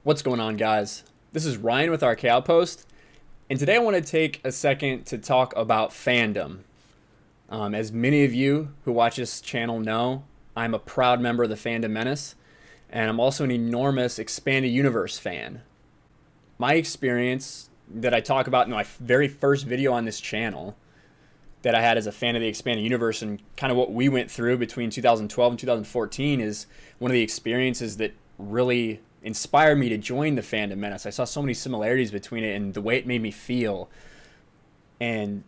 What's going on, guys? This is Ryan with Arc Outpost, and today I want to take a second to talk about fandom. As many of you who watch this channel know, I'm a proud member of the Fandom Menace, and I'm also an enormous Expanded Universe fan. My experience that I talk about in my very first video on this channel that I had as a fan of the Expanded Universe and kind of what we went through between 2012 and 2014 is one of the experiences that really inspired me to join the Fandom Menace. I saw so many similarities between it and the way it made me feel. And,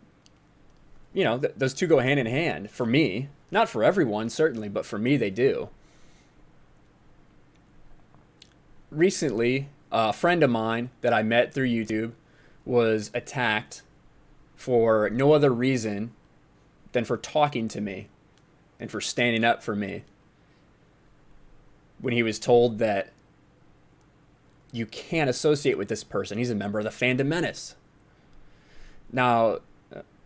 you know, those two go hand in hand for me. Not for everyone, certainly, but for me, they do. Recently, a friend of mine that I met through YouTube was attacked for no other reason than for talking to me and for standing up for me when he was told that you can't associate with this person. He's a member of the Fandom Menace. Now,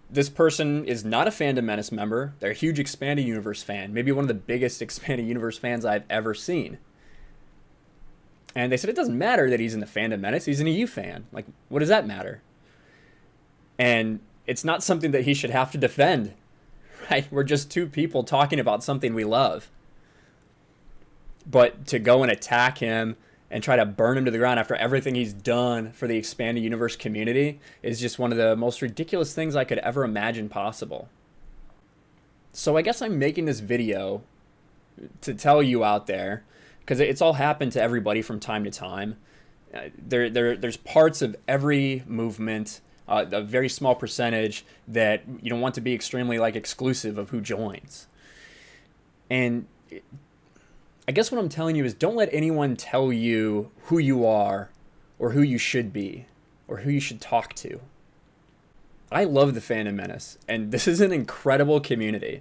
this person is not a Fandom Menace member. They're a huge Expanded Universe fan, maybe one of the biggest Expanded Universe fans I've ever seen. And they said it doesn't matter that he's in the Fandom Menace. He's an EU fan. Like, what does that matter? And it's not something that he should have to defend, right? We're just two people talking about something we love. But to go and attack him and try to burn him to the ground after everything he's done for the Expanded Universe community is just one of the most ridiculous things I could ever imagine possible. So I guess I'm making this video to tell you out there, because it's all happened to everybody from time to time. There's parts of every movement, a very small percentage, that you don't want to be extremely exclusive of who joins. And I guess what I'm telling you is don't let anyone tell you who you are or who you should be or who you should talk to. I love the Fandom Menace, and this is an incredible community.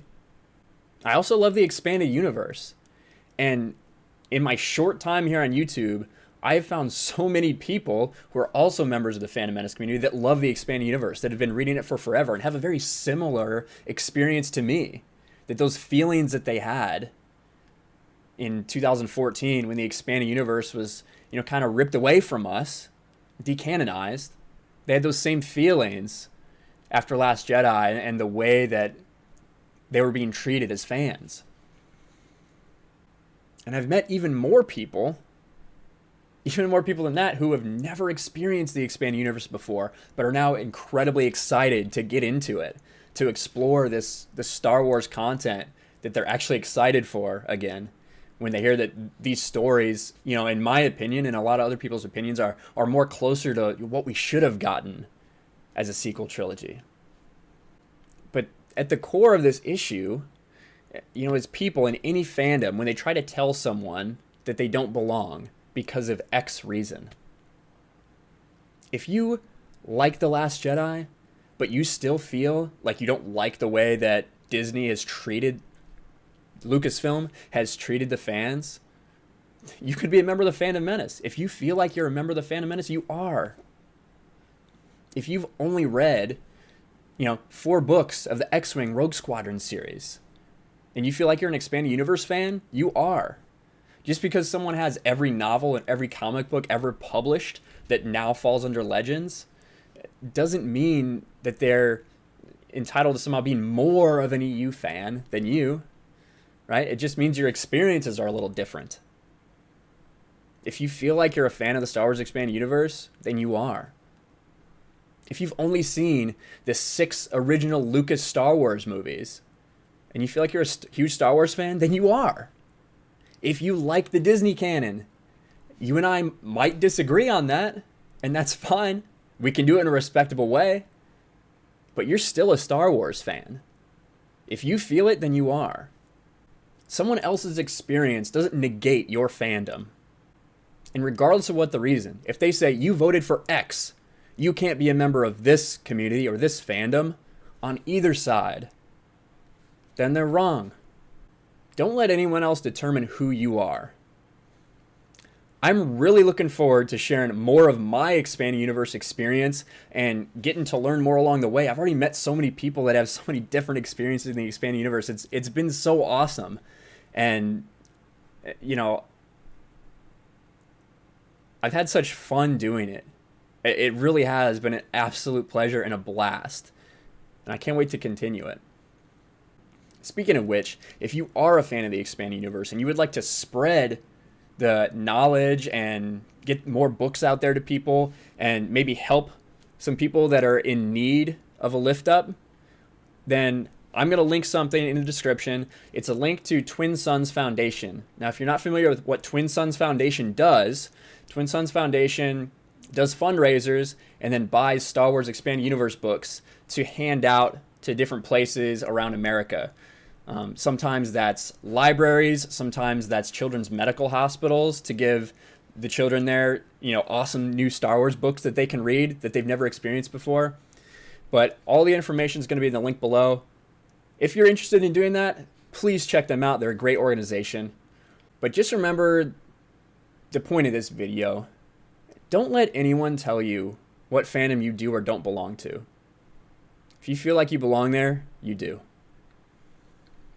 I also love the Expanded Universe. And in my short time here on YouTube, I have found so many people who are also members of the Fandom Menace community that love the Expanded Universe, that have been reading it for forever and have a very similar experience to me. That those feelings that they had in 2014 when the Expanded Universe was, kind of ripped away from us, decanonized, they had those same feelings after Last Jedi and the way that they were being treated as fans. And I've met even more people than that who have never experienced the Expanded Universe before, but are now incredibly excited to get into it, to explore the Star Wars content that they're actually excited for again, when they hear that these stories, in my opinion and a lot of other people's opinions, are more closer to what we should have gotten as a sequel trilogy. But at the core of this issue, is people in any fandom, when they try to tell someone that they don't belong because of X reason. If you like The Last Jedi, but you still feel like you don't like the way that Disney has treated, Lucasfilm has treated the fans, you could be a member of the Fandom Menace. If you feel like you're a member of the Fandom Menace, you are. If you've only read, 4 books of the X-Wing Rogue Squadron series, and you feel like you're an Expanded Universe fan, you are. Just because someone has every novel and every comic book ever published that now falls under Legends doesn't mean that they're entitled to somehow being more of an EU fan than you, right? It just means your experiences are a little different. If you feel like you're a fan of the Star Wars Expanded Universe, then you are. If you've only seen the 6 original Lucas Star Wars movies, and you feel like you're a huge Star Wars fan, then you are. If you like the Disney canon, you and I might disagree on that, and that's fine. We can do it in a respectable way, but you're still a Star Wars fan. If you feel it, then you are. Someone else's experience doesn't negate your fandom. And regardless of what the reason, if they say you voted for X, you can't be a member of this community or this fandom on either side, then they're wrong. Don't let anyone else determine who you are. I'm really looking forward to sharing more of my Expanded Universe experience and getting to learn more along the way. I've already met so many people that have so many different experiences in the Expanded Universe. It's been so awesome. And, I've had such fun doing it. It really has been an absolute pleasure and a blast. And I can't wait to continue it. Speaking of which, if you are a fan of the expanding universe and you would like to spread the knowledge and get more books out there to people and maybe help some people that are in need of a lift up, then I'm going to link something in the description. It's a link to Twin Suns Foundation. Now, if you're not familiar with what Twin Suns Foundation does, Twin Suns Foundation does fundraisers and then buys Star Wars Expanded Universe books to hand out to different places around America. Sometimes that's libraries, sometimes that's children's medical hospitals to give the children there, awesome new Star Wars books that they can read that they've never experienced before. But all the information is going to be in the link below. If you're interested in doing that, please check them out. They're a great organization. But just remember the point of this video. Don't let anyone tell you what fandom you do or don't belong to. If you feel like you belong there, you do.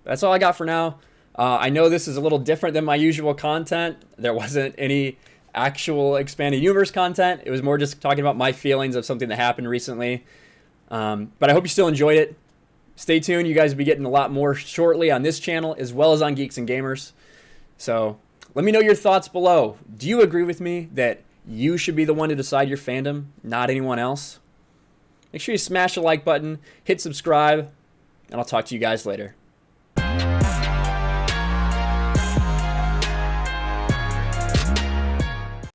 That's all I got for now. I know this is a little different than my usual content. There wasn't any actual expanded universe content. It was more just talking about my feelings of something that happened recently. But I hope you still enjoyed it. Stay tuned. You guys will be getting a lot more shortly on this channel as well as on Geeks and Gamers. So let me know your thoughts below. Do you agree with me that you should be the one to decide your fandom, not anyone else? Make sure you smash the like button, hit subscribe, and I'll talk to you guys later.